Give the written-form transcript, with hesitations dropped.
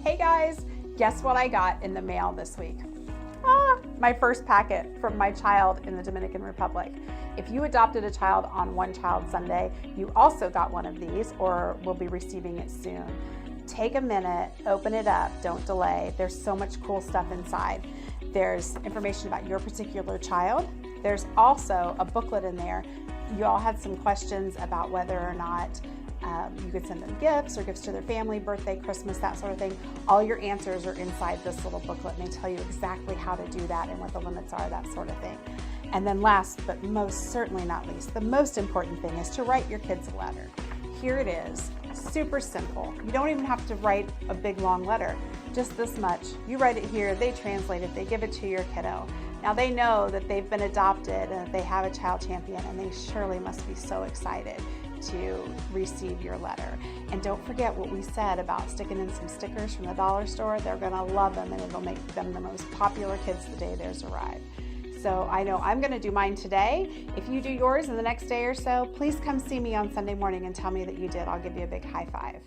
Hey guys, guess what I got in the mail this week? My first packet from my child in the Dominican Republic. If you adopted a child on One Child Sunday, you also got one of these or will be receiving it soon. Take a minute, open it up, don't delay. There's so much cool stuff inside. There's information about your particular child. There's also a booklet in there. You all had some questions about whether or not you could send them gifts or gifts to their family, birthday, Christmas, that sort of thing. All your answers are inside this little booklet, and they tell you exactly how to do that and what the limits are, that sort of thing. And then last, but most certainly not least, the most important thing is to write your kids a letter. Here it is, super simple. You don't even have to write a big long letter, just this much. You write it here, they translate it, they give it to your kiddo. Now they know that they've been adopted and that they have a child champion, and they surely must be so excited to receive your letter. And don't forget what we said about sticking in some stickers from the dollar store. They're gonna love them, and it'll make them the most popular kids the day theirs arrive. So I know I'm gonna do mine today. If you do yours in the next day or so, please come see me on Sunday morning and tell me that you did. I'll give you a big high five.